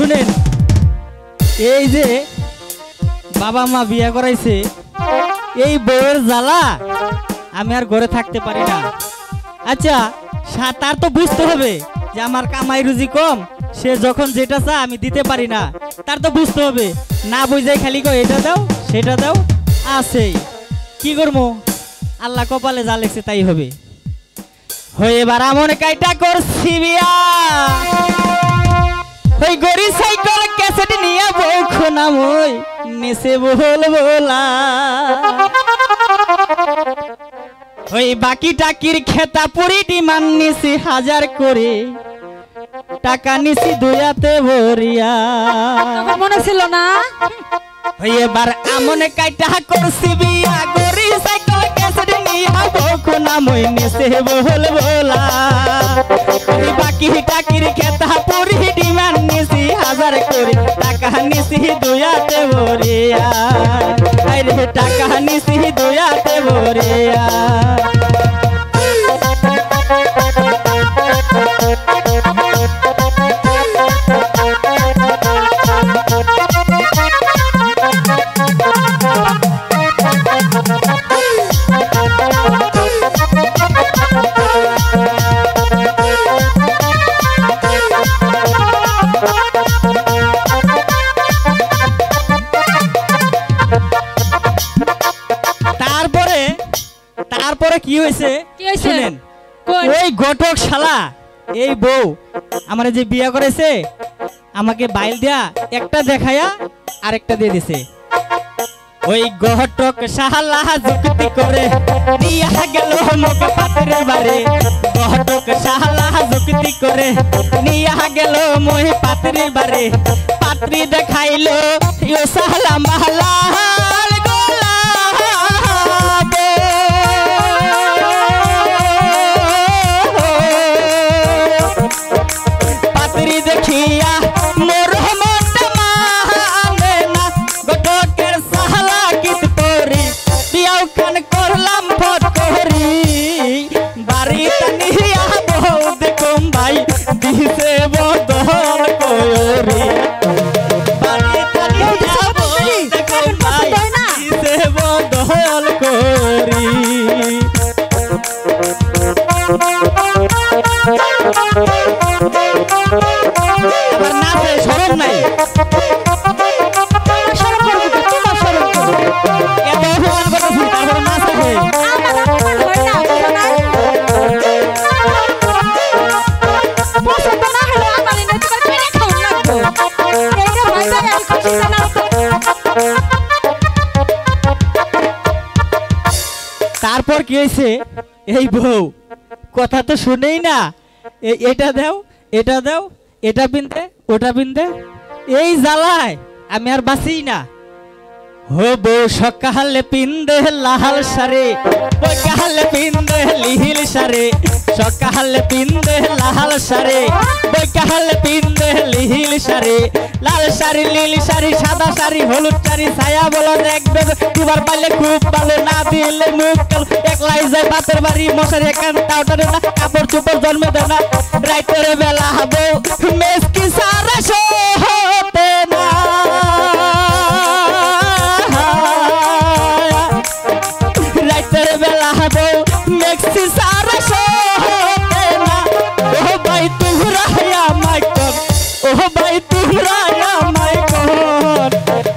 শুনেন, এই যে বাবা মা বিয়ে করাইছে, এই বউয়ের জ্বালা আমি আর ঘরে থাকতে পারি না। আচ্ছা, তার তো বুঝতে হবে যে আমার কামাই রুজি কম, সে যখন যেটা চায় আমি দিতে পারি না, তার তো বুঝতে হবে। না বুঝাই খালি কো এটা দাও সেটা দাও, আছেই কি করবো, আল্লাহ কপালে যা লেখছে তাই হবে। হয়ে এবার আমন কাইটা করছি বিয়া, ওই গরি সাইকেল ক্যাসেট নিয়ে বউ খোনামই নেছে বল বলা, ওই বাকি টাকির খেতা পুরি ডিমান্ড নিছি 1000 করে, টাকা নিছি দুয়াতে ভরিয়া। মনে ছিল না? ওই এবার আমন কাইটা করছি বিয়া, গরি সাইকেল ক্যাসেট নিয়ে বউ খোনামই নেছে বল বলা, ওই বাকি টাকির খেতা পুরি ডিমান্ড নিছি 1000 করে, টাকা নিছি দুয়াতে ভরিয়া, আরে টাকা নিছি দুয়াতে ভরিয়া। তারপরে কি হয়েছে শুনেন, ওই ঘটক শালা এই বউ আমার যে বিয়া করেছে আমাকে বাইল দিয়া একটা দেখায়া আরেকটা দিয়ে দিছে। ওই ঘটক শালা যুক্তি করে নিয়া গেল মোক পাত্রের বাড়ি, ঘটক শালা যুক্তি করে নিয়া গেল মই পাত্রের বাড়ি, পাত্রী দেখাইলো ইও শালা মাহলা দেখিয়া মোর মনটা মানে না, ঘটকের শালা কিত করি বিয়াও খান করলাম ফট করি, বাড়িটা নিয়া বউ দেখুম ভাই দিছে বদল করি, বাড়িটা নিয়া বউ দেখুম ভাই দিছে বদল করি। আবার নাচে শরম নাই, এত অপমান করতেছি তারপরে নাচতেছে। তারপর কি হয়েছে, এই বউ কথা তো শুনেই না, এটা দাও এটা দাও, এটা পিনতে ওটা পিনতে, এই জ্বালায় আমি আর বাঁচি না। হো বউ সকালে পিন্দে লাল সারে, বৈকালে পিন্দে লিহিল সারে, সকালে পিন্দে লাল সারে, বৈকালে পিন্দে লিহিল সারে, লাল শাড়ি নীল শাড়ি সাদা শাড়ি হলুদ শাড়ি, ছায়া বলো একদম দুবার পাইলে খুব ভালো, না দিলে মুখ কাল, একলাই যায় বাতের বাড়ি, মশারি একান টাউটারে না, কাপড় চোপড় জন্মে দেয় না, রাইতের বেলা হবো মেসকি সারা হতে না, রাইতের বেলা হবো মেক্সি সারা হতে না, ও ভাই তুহরা আমায় কর, ও ভাই তুহরা আমায় কর,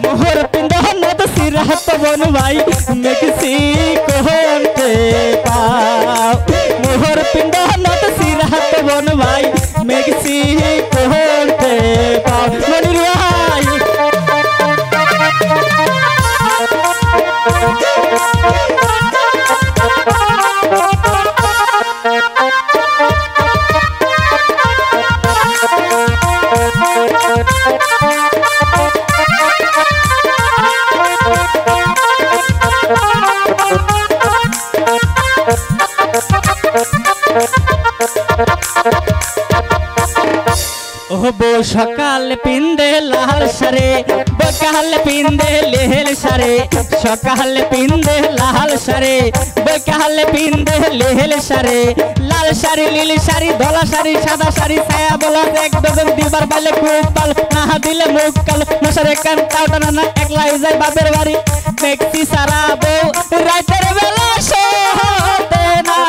মোহর পিন্ডন তো সিরাত বন ভাই মেক্সি কোহতে পাও, মোহর পিন্ডন তো সিরাত বন ভাই মেক্সি কোহতে পাও। মনির ভাই বো সকালে পিন্দে লাল সারে, বকালে পিন্দে লেহেল সারে, সকালে পিন্দে লাল সারে, বকালে পিন্দে লেহেল সারে, লাল শাড়ি নীল শাড়ি ধলা শাড়ি সাদা শাড়ি, ছায়া বলা একদম দিবার পাইলে খুব ভালো, না দিলে মুখ কালো মশারে কান টাউটানা না একলাই যায় বাপের বাড়ি মেক্সি সারা বউ রাতের বেলা শোতে না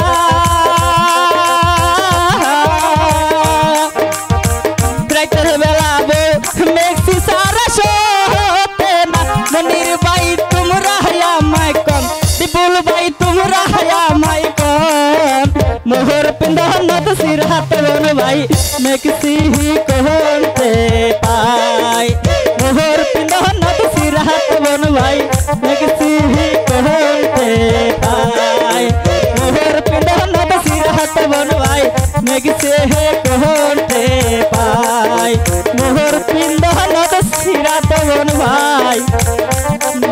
রাতের বেলা বউ মেক্সি সারা শোতে না মনির ভাই তোমরা হায়া মাইকন বিপুল ভাই তোমরা হায়া মাইকন মোহর পিন্ধন তো সির হাতে বন ভাই মেক্সি কোহনতে পাই মোহর পিন্ধন তো সির হাতে বন ভাই মেক্সি কোহনতে পাই মোহর পিন্ধন তো সির হাতে বন ভাই মেক্সি কোহনতে পাই মোহর পিন্ধন তো সির হাতে বন ভাই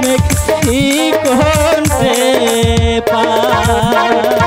মেক্সি কোহনতে পাই